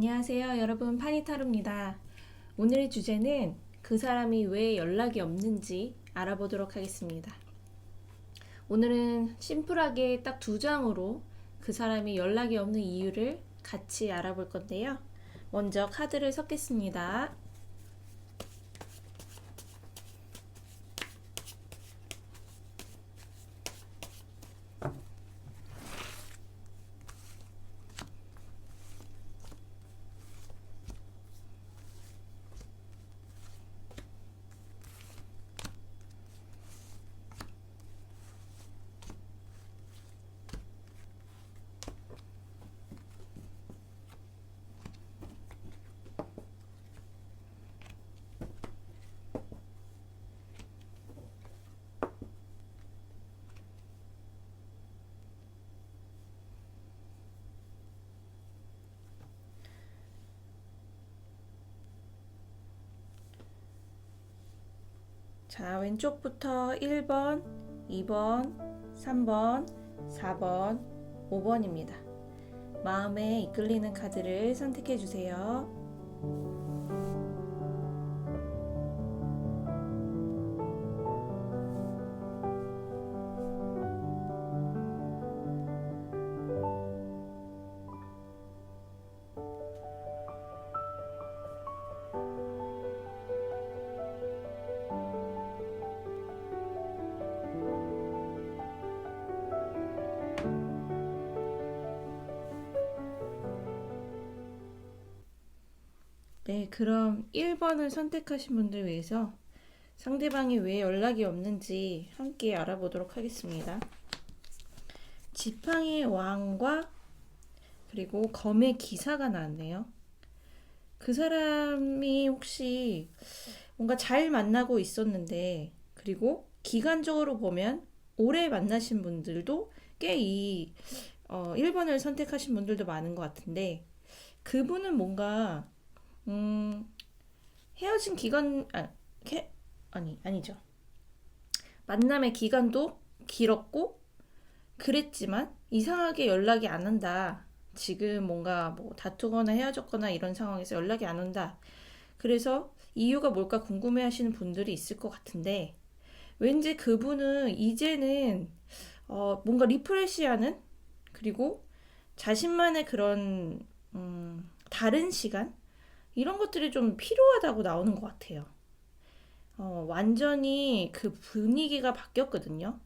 안녕하세요, 여러분. 파니타로입니다. 오늘의 주제는 그 사람이 왜 연락이 없는지 알아보도록 하겠습니다. 오늘은 심플하게 딱 두 장으로 그 사람이 연락이 없는 이유를 같이 알아볼 건데요. 먼저 카드를 섞겠습니다. 자, 왼쪽부터 1번, 2번, 3번, 4번, 5번입니다. 마음에 이끌리는 카드를 선택해 주세요. 네, 그럼 1번을 선택하신 분들 위해서 상대방이 왜 연락이 없는지 함께 알아보도록 하겠습니다. 지팡이의 왕과 그리고 검의 기사가 나왔네요. 그 사람이 혹시 뭔가 잘 만나고 있었는데, 그리고 기간적으로 보면 오래 만나신 분들도 꽤 1번을 선택하신 분들도 많은 것 같은데, 그분은 뭔가 헤어진 기간 아니죠. 만남의 기간도 길었고 그랬지만 이상하게 연락이 안 한다. 지금 뭔가 뭐 다투거나 헤어졌거나 이런 상황에서 연락이 안 온다. 그래서 이유가 뭘까 궁금해 하시는 분들이 있을 것 같은데, 왠지 그분은 이제는 뭔가 리프레시하는, 그리고 자신만의 그런 다른 시간, 이런 것들이 좀 필요하다고 나오는 것 같아요. 완전히 그 분위기가 바뀌었거든요.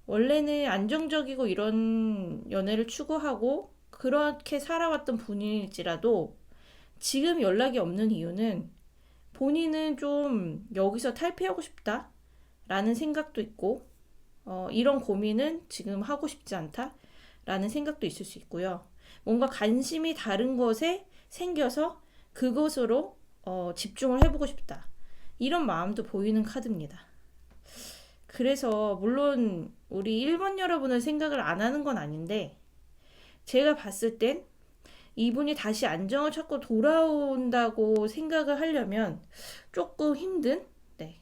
원래는 안정적이고 이런 연애를 추구하고 그렇게 살아왔던 분일지라도 지금 연락이 없는 이유는 본인은 좀 여기서 탈피하고 싶다 라는 생각도 있고, 이런 고민은 지금 하고 싶지 않다 라는 생각도 있을 수 있고요. 뭔가 관심이 다른 것에 생겨서 그것으로 집중을 해보고 싶다, 이런 마음도 보이는 카드입니다. 그래서 물론 우리 1번 여러분은 생각을 안 하는 건 아닌데, 제가 봤을 땐 이분이 다시 안정을 찾고 돌아온다고 생각을 하려면 조금 힘든, 네,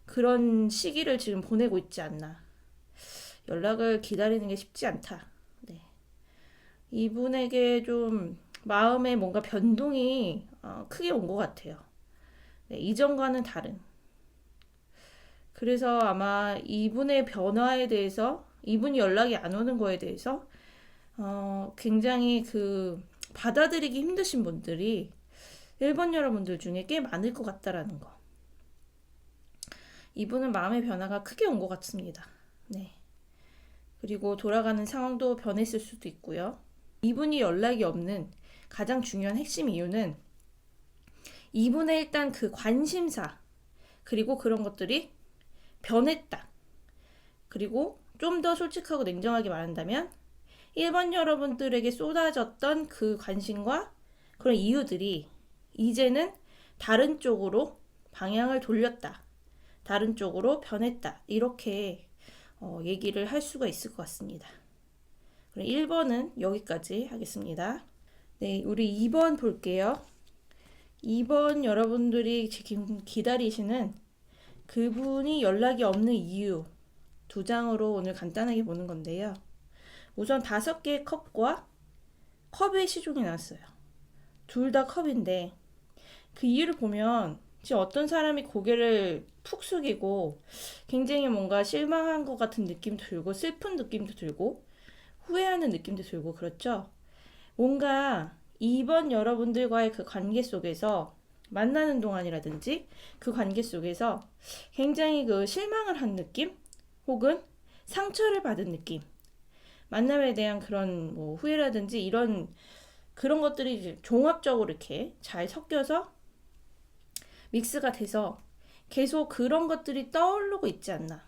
그런 시기를 지금 보내고 있지 않나. 연락을 기다리는 게 쉽지 않다. 네. 이분에게 좀 마음에 뭔가 변동이 크게 온 것 같아요. 네, 이전과는 다른. 그래서 아마 이분의 변화에 대해서, 이분이 연락이 안 오는 거에 대해서 굉장히 받아들이기 힘드신 분들이 1번 여러분들 중에 꽤 많을 것 같다라는 거. 이분은 마음의 변화가 크게 온 것 같습니다. 네. 그리고 돌아가는 상황도 변했을 수도 있고요. 이분이 연락이 없는 가장 중요한 핵심 이유는 이분의 일단 그 관심사, 그리고 그런 것들이 변했다. 그리고 좀 더 솔직하고 냉정하게 말한다면 1번 여러분들에게 쏟아졌던 그 관심과 그런 이유들이 이제는 다른 쪽으로 방향을 돌렸다. 다른 쪽으로 변했다. 이렇게 얘기를 할 수가 있을 것 같습니다. 그럼 1번은 여기까지 하겠습니다. 네, 우리 2번 볼게요. 2번 여러분들이 지금 기다리시는 그분이 연락이 없는 이유 두 장으로 오늘 간단하게 보는 건데요. 우선 5개의 컵과 컵의 시종이 나왔어요. 둘 다 컵인데 그 이유를 보면 지금 어떤 사람이 고개를 푹 숙이고 굉장히 뭔가 실망한 것 같은 느낌도 들고 슬픈 느낌도 들고 후회하는 느낌도 들고 그렇죠. 뭔가 이번 여러분들과의 그 관계 속에서 만나는 동안이라든지 그 관계 속에서 굉장히 그 실망을 한 느낌 혹은 상처를 받은 느낌 만남에 대한 그런 뭐 후회라든지 이런 그런 것들이 이제 종합적으로 이렇게 잘 섞여서 믹스가 돼서 계속 그런 것들이 떠오르고 있지 않나.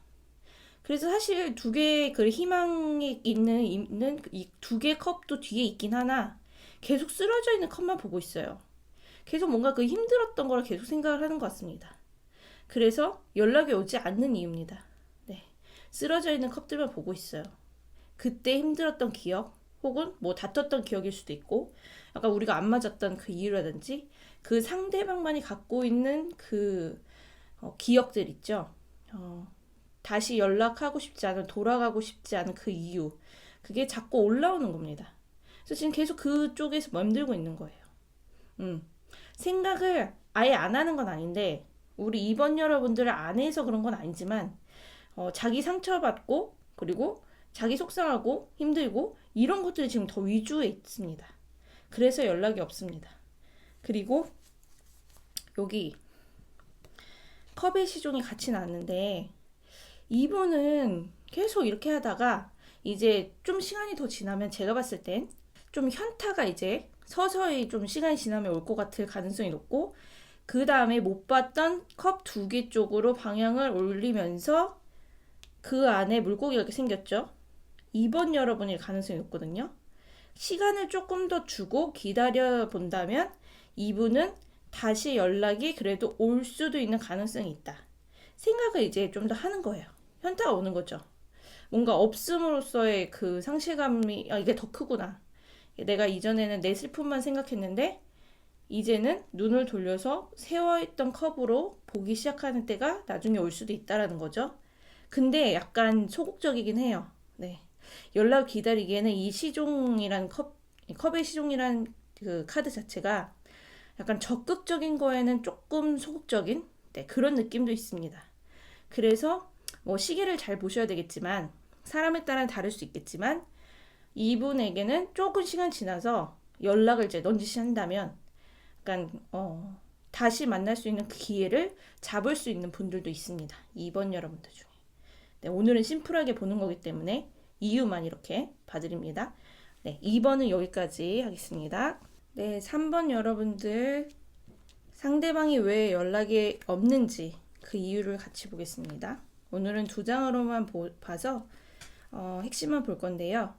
그래서 사실 두 개의 그 희망이 있는 이 두 개의 컵도 뒤에 있긴 하나 계속 쓰러져 있는 컵만 보고 있어요. 계속 뭔가 그 힘들었던 걸 계속 생각을 하는 것 같습니다. 그래서 연락이 오지 않는 이유입니다. 네. 쓰러져 있는 컵들만 보고 있어요. 그때 힘들었던 기억, 혹은 뭐 다퉜던 기억일 수도 있고, 약간 우리가 안 맞았던 그 이유라든지, 그 상대방만이 갖고 있는 그 기억들 있죠. 어, 다시 연락하고 싶지 않은, 돌아가고 싶지 않은 그 이유. 그게 자꾸 올라오는 겁니다. 그래서 지금 계속 그쪽에서 맴들고 있는 거예요. 음. 생각을 아예 안 하는 건 아닌데, 우리 이번 여러분들 안에서 그런 건 아니지만, 자기 상처받고, 그리고 자기 속상하고 힘들고, 이런 것들이 지금 더 위주에 있습니다. 그래서 연락이 없습니다. 그리고 여기 컵의 시종이 같이 나왔는데, 이분은 계속 이렇게 하다가 이제 좀 시간이 더 지나면 제가 봤을 땐 좀 현타가 이제 서서히 좀 시간이 지나면 올 것 같을 가능성이 높고 그 다음에 못 봤던 컵 두 개 쪽으로 방향을 올리면서 그 안에 물고기가 이렇게 생겼죠. 이번 여러분일 가능성이 높거든요. 시간을 조금 더 주고 기다려 본다면 이분은 다시 연락이 그래도 올 수도 있는 가능성이 있다. 생각을 이제 좀 더 하는 거예요. 현타가 오는 거죠. 뭔가 없음으로써의 그 상실감이 이게 더 크구나. 내가 이전에는 내 슬픔만 생각했는데 이제는 눈을 돌려서 세워있던 컵으로 보기 시작하는 때가 나중에 올 수도 있다라는 거죠. 근데 약간 소극적이긴 해요. 네. 연락 기다리기에는 이 시종이란 컵의 시종이란 그 카드 자체가 약간 적극적인 거에는 조금 소극적인 네, 그런 느낌도 있습니다. 그래서 뭐 시기를 잘 보셔야 되겠지만 사람에 따라 다를 수 있겠지만 이분에게는 조금 시간 지나서 연락을 이제 넌지시한다면 약간 다시 만날 수 있는 그 기회를 잡을 수 있는 분들도 있습니다. 2번 여러분들 중에. 네, 오늘은 심플하게 보는 거기 때문에 이유만 이렇게 봐드립니다. 네, 2번은 여기까지 하겠습니다. 네, 3번 여러분들 상대방이 왜 연락이 없는지 그 이유를 같이 보겠습니다. 오늘은 두 장으로만 봐서 핵심만 볼 건데요.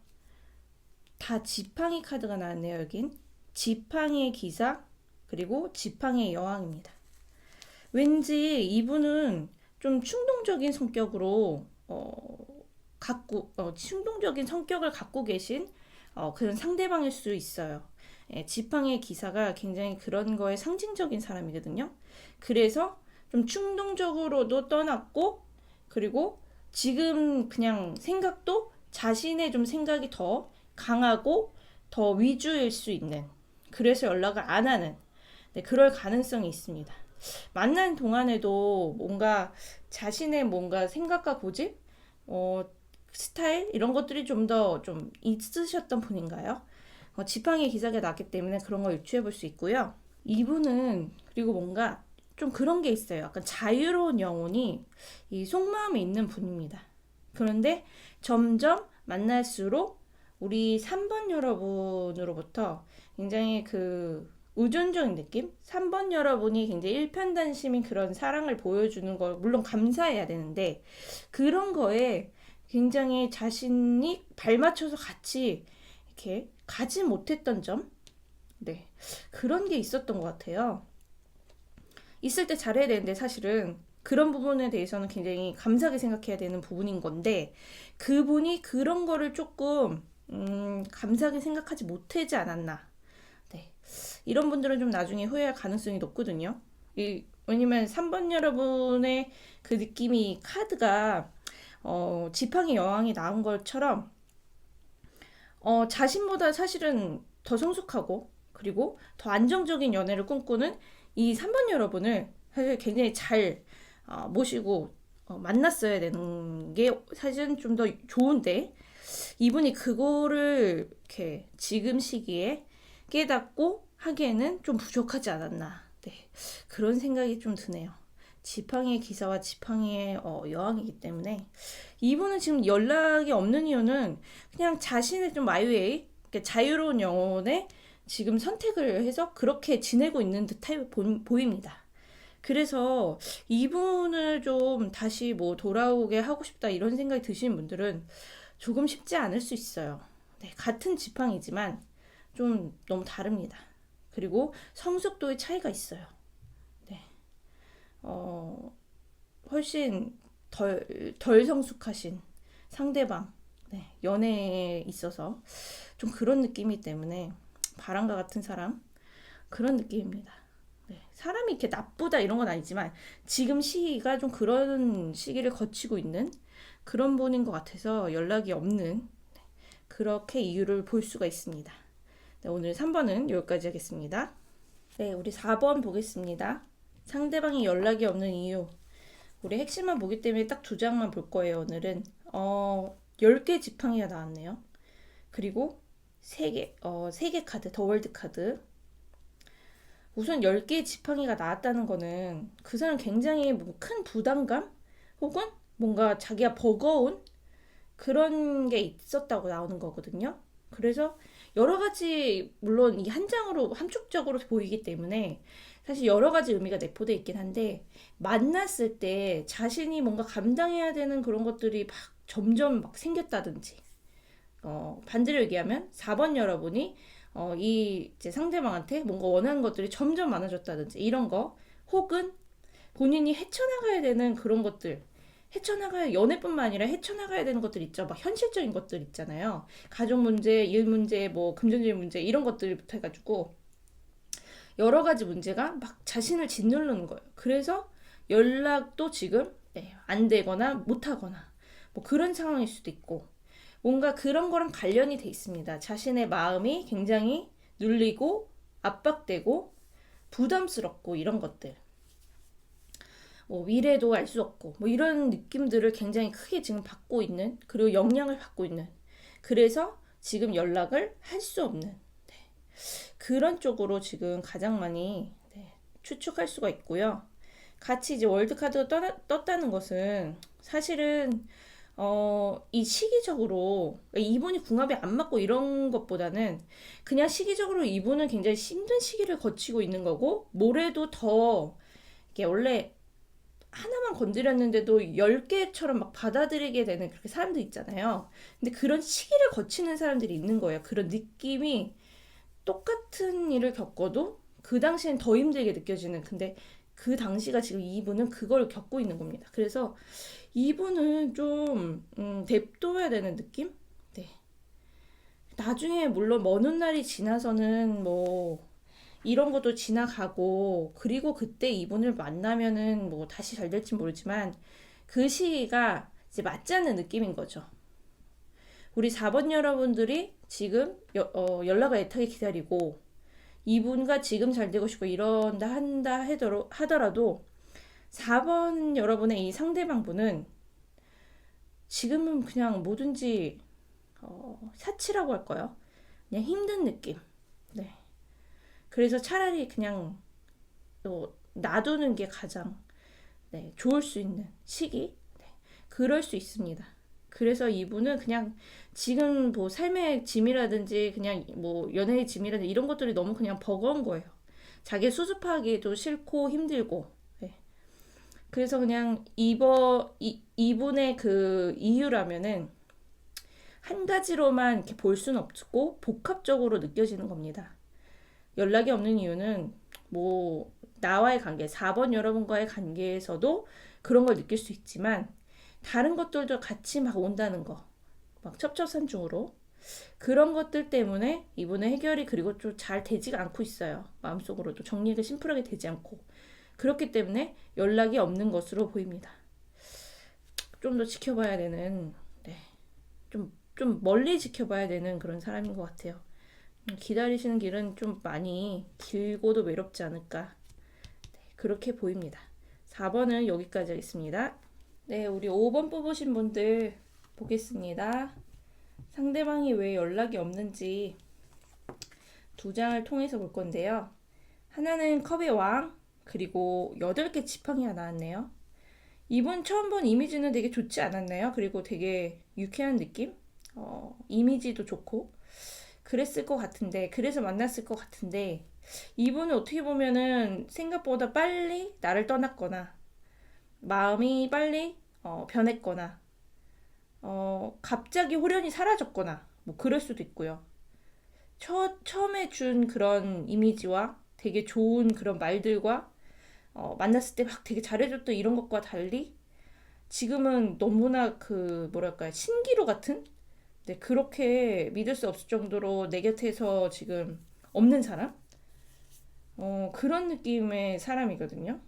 다 지팡이 카드가 나왔네요. 여긴 지팡이의 기사 그리고 지팡이의 여왕입니다. 왠지 이분은 좀 충동적인 성격으로 충동적인 성격을 갖고 계신 그런 상대방일 수 있어요. 예, 지팡이의 기사가 굉장히 그런 거에 상징적인 사람이거든요. 그래서 좀 충동적으로도 떠났고 그리고 지금 그냥 생각도 자신의 좀 생각이 더 강하고 더 위주일 수 있는 그래서 연락을 안 하는 네, 그럴 가능성이 있습니다. 만난 동안에도 뭔가 자신의 뭔가 생각과 고집, 스타일 이런 것들이 좀 더 좀 있으셨던 분인가요? 지팡이 기사가 났기 때문에 그런 걸 유추해 볼 수 있고요. 이분은 그리고 뭔가 좀 그런 게 있어요. 약간 자유로운 영혼이 이 속마음에 있는 분입니다. 그런데 점점 만날수록 우리 3번 여러분으로부터 굉장히 그 의존적인 느낌? 3번 여러분이 굉장히 일편단심인 그런 사랑을 보여주는 걸 물론 감사해야 되는데 그런 거에 굉장히 자신이 발맞춰서 같이 이렇게 가지 못했던 점? 네. 그런 게 있었던 것 같아요. 있을 때 잘해야 되는데 사실은 그런 부분에 대해서는 굉장히 감사하게 생각해야 되는 부분인 건데 그분이 그런 거를 조금 감사하게 생각하지 못하지 않았나. 네. 이런 분들은 좀 나중에 후회할 가능성이 높거든요. 왜냐면 3번 여러분의 그 느낌이 카드가 지팡이 여왕이 나온 것처럼 자신보다 사실은 더 성숙하고 그리고 더 안정적인 연애를 꿈꾸는 이 3번 여러분을 사실 굉장히 잘 모시고 만났어야 되는 게 사실은 좀 더 좋은데 이분이 그거를 이렇게 지금 시기에 깨닫고 하기에는 좀 부족하지 않았나. 네, 그런 생각이 좀 드네요. 지팡이의 기사와 지팡이의 여왕이기 때문에 이분은 지금 연락이 없는 이유는 그냥 자신의 좀 마이웨이, 자유로운 영혼에 지금 선택을 해서 그렇게 지내고 있는 듯해 보입니다. 그래서 이분을 좀 다시 뭐 돌아오게 하고 싶다 이런 생각이 드시는 분들은 조금 쉽지 않을 수 있어요. 네, 같은 지팡이지만 좀 너무 다릅니다. 그리고 성숙도의 차이가 있어요. 네, 훨씬 덜 성숙하신 상대방, 네, 연애에 있어서 좀 그런 느낌이기 때문에 바람과 같은 사람, 그런 느낌입니다. 네, 사람이 이렇게 나쁘다 이런 건 아니지만 지금 시기가 좀 그런 시기를 거치고 있는 그런 분인 것 같아서 연락이 없는 그렇게 이유를 볼 수가 있습니다. 네, 오늘 3번은 여기까지 하겠습니다. 네, 우리 4번 보겠습니다. 상대방이 연락이 없는 이유. 우리 핵심만 보기 때문에 딱 두 장만 볼 거예요, 오늘은. 10개 지팡이가 나왔네요. 그리고 3개 카드, 더 월드 카드. 우선 10개의 지팡이가 나왔다는 거는 그 사람 굉장히 큰 부담감? 혹은 뭔가 자기가 버거운 그런 게 있었다고 나오는 거거든요. 그래서 여러 가지, 물론 이 한 장으로 함축적으로 보이기 때문에 사실 여러 가지 의미가 내포되어 있긴 한데, 만났을 때 자신이 뭔가 감당해야 되는 그런 것들이 막 점점 막 생겼다든지, 반대로 얘기하면 4번 여러분이 이 이제 상대방한테 뭔가 원하는 것들이 점점 많아졌다든지 이런 거, 혹은 본인이 헤쳐나가야 되는 그런 것들, 헤쳐나가야, 연애뿐만 아니라 헤쳐나가야 되는 것들 있죠. 막 현실적인 것들 있잖아요. 가족 문제, 일 문제, 뭐 금전적인 문제 이런 것들부터 해가지고 여러 가지 문제가 막 자신을 짓누르는 거예요. 그래서 연락도 지금 안 되거나 못 하거나 뭐 그런 상황일 수도 있고, 뭔가 그런 거랑 관련이 돼 있습니다. 자신의 마음이 굉장히 눌리고 압박되고 부담스럽고 이런 것들. 뭐 미래도 알 수 없고 뭐 이런 느낌들을 굉장히 크게 지금 받고 있는, 그리고 영향을 받고 있는, 그래서 지금 연락을 할 수 없는, 네, 그런 쪽으로 지금 가장 많이 추측할 수가 있고요. 같이 이제 월드카드가 떴다는 것은 사실은 이 시기적으로 이분이 궁합이 안 맞고 이런 것보다는 그냥 시기적으로 이분은 굉장히 힘든 시기를 거치고 있는 거고, 모레도 더 이게 원래 하나만 건드렸는데도 10개처럼 막 받아들이게 되는 그렇게 사람들 있잖아요. 근데 그런 시기를 거치는 사람들이 있는 거예요. 그런 느낌이 똑같은 일을 겪어도 그 당시엔 더 힘들게 느껴지는, 근데 그 당시가 지금 이분은 그걸 겪고 있는 겁니다. 그래서 이분은 좀 냅둬야 되는 느낌? 네. 나중에 물론 먼 훗날이 지나서는 뭐 이런 것도 지나가고, 그리고 그때 이분을 만나면은 뭐 다시 잘 될지 모르지만 그 시기가 이제 맞지 않는 느낌인 거죠. 우리 4번 여러분들이 지금 연락을 애타게 기다리고 이분과 지금 잘 되고 싶고 이런다 한다 하더라도 4번 여러분의 이 상대방분은 지금은 그냥 뭐든지 사치라고 할까요? 그냥 힘든 느낌. 네. 그래서 차라리 그냥 놔두는 게 가장 좋을 수 있는 시기. 네, 그럴 수 있습니다. 그래서 이분은 그냥 지금 뭐 삶의 짐이라든지 그냥 뭐 연애의 짐이라든지 이런 것들이 너무 그냥 버거운 거예요. 자기 수습하기도 싫고 힘들고. 네. 그래서 그냥 이분의 그 이유라면은 한 가지로만 이렇게 볼 수는 없고 복합적으로 느껴지는 겁니다. 연락이 없는 이유는 뭐 나와의 관계, 4번 여러분과의 관계에서도 그런 걸 느낄 수 있지만 다른 것들도 같이 막 온다는 거, 막 첩첩산중으로 그런 것들 때문에 이분의 해결이 그리고 좀 잘 되지가 않고 있어요. 마음속으로도 정리가 심플하게 되지 않고, 그렇기 때문에 연락이 없는 것으로 보입니다. 좀 더 지켜봐야 되는, 좀 멀리 지켜봐야 되는 그런 사람인 것 같아요. 기다리시는 길은 좀 많이 길고도 외롭지 않을까. 네, 그렇게 보입니다. 4번은 여기까지 하겠습니다. 네, 우리 5번 뽑으신 분들 보겠습니다. 상대방이 왜 연락이 없는지 두 장을 통해서 볼 건데요. 하나는 컵의 왕, 그리고 8개 지팡이가 나왔네요. 이분 처음 본 이미지는 되게 좋지 않았나요? 그리고 되게 유쾌한 느낌? 이미지도 좋고 그랬을 것 같은데, 그래서 만났을 것 같은데, 이분은 어떻게 보면은 생각보다 빨리 나를 떠났거나 마음이 빨리 변했거나 갑자기 호련이 사라졌거나 뭐 그럴 수도 있고요. 처음에 준 그런 이미지와 되게 좋은 그런 말들과 만났을 때 막 되게 잘해줬던 이런 것과 달리 지금은 너무나 그 뭐랄까요, 신기루 같은, 네, 그렇게 믿을 수 없을 정도로 내 곁에서 지금 없는 사람, 그런 느낌의 사람이거든요.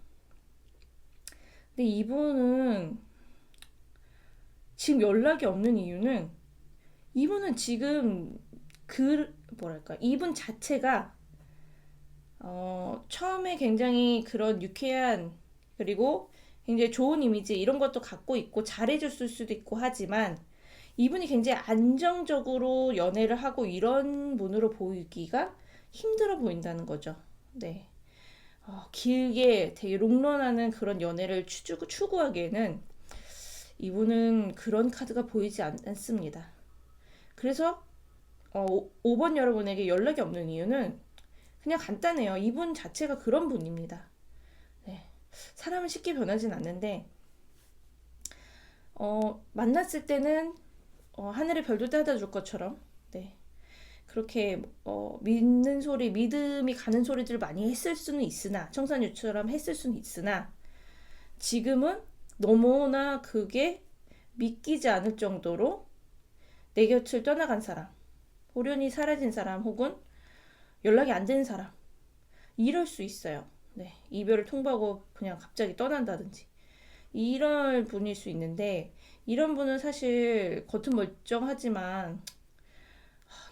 근데 이분은 지금 연락이 없는 이유는, 이분은 지금 그 뭐랄까, 이분 자체가 처음에 굉장히 그런 유쾌한, 그리고 굉장히 좋은 이미지 이런 것도 갖고 있고 잘해줬을 수도 있고 하지만, 이분이 굉장히 안정적으로 연애를 하고 이런 분으로 보이기가 힘들어 보인다는 거죠. 네. 길게 되게 롱런하는 그런 연애를 추구하기에는 이분은 그런 카드가 보이지 않습니다. 그래서 5번 여러분에게 연락이 없는 이유는 그냥 간단해요. 이분 자체가 그런 분입니다. 네. 사람은 쉽게 변하진 않는데 만났을 때는 하늘의 별도 따다 줄 것처럼, 네, 그렇게 믿는 소리, 믿음이 가는 소리들을 많이 했을 수는 있으나, 청산유처럼 했을 수는 있으나, 지금은 너무나 그게 믿기지 않을 정도로 내 곁을 떠나간 사람, 호련히 사라진 사람, 혹은 연락이 안 되는 사람, 이럴 수 있어요. 네, 이별을 통보하고 그냥 갑자기 떠난다든지 이럴 분일 수 있는데, 이런 분은 사실 겉은 멀쩡하지만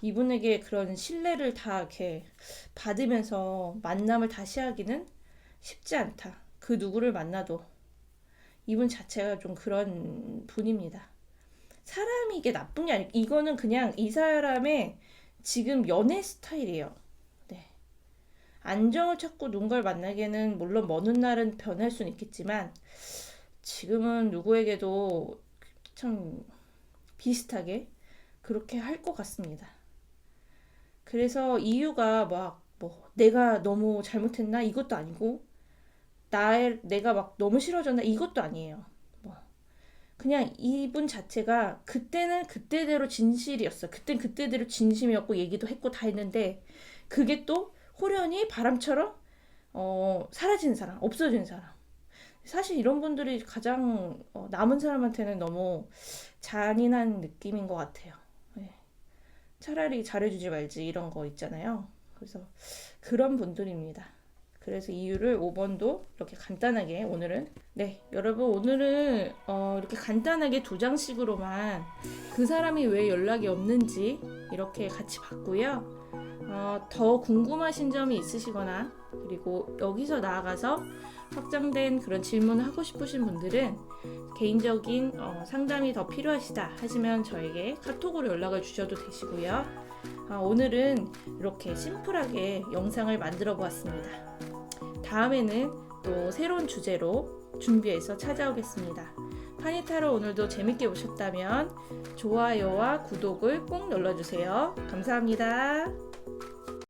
이분에게 그런 신뢰를 다 이렇게 받으면서 만남을 다시 하기는 쉽지 않다. 그 누구를 만나도 이분 자체가 좀 그런 분입니다. 사람이 이게 나쁜 게 아니고, 이거는 그냥 이 사람의 지금 연애 스타일이에요. 네. 안정을 찾고 누군가를 만나기에는 물론 먼 훗날은 변할 수는 있겠지만, 지금은 누구에게도 참 비슷하게 그렇게 할 것 같습니다. 그래서 이유가 막 뭐 내가 너무 잘못했나 이것도 아니고, 내가 막 너무 싫어졌나 이것도 아니에요. 뭐 그냥 이분 자체가 그때는 그때대로 진실이었어. 그땐 그때대로 진심이었고 얘기도 했고 다 했는데, 그게 또 호련히 바람처럼 사라진 사람, 없어진 사람. 사실 이런 분들이 가장 남은 사람한테는 너무 잔인한 느낌인 것 같아요. 네. 차라리 잘해주지 말지 이런 거 있잖아요. 그래서 그런 분들입니다. 그래서 이유를 5번도 이렇게 간단하게 오늘은, 네, 여러분 오늘은 이렇게 간단하게 두 장씩으로만 그 사람이 왜 연락이 없는지 이렇게 같이 봤고요. 더 궁금하신 점이 있으시거나, 그리고 여기서 나아가서 확장된 그런 질문을 하고 싶으신 분들은 개인적인 상담이 더 필요하시다 하시면 저에게 카톡으로 연락을 주셔도 되시고요. 오늘은 이렇게 심플하게 영상을 만들어 보았습니다. 다음에는 또 새로운 주제로 준비해서 찾아오겠습니다. 파니타로 오늘도 재밌게 보셨다면 좋아요와 구독을 꼭 눌러주세요. 감사합니다.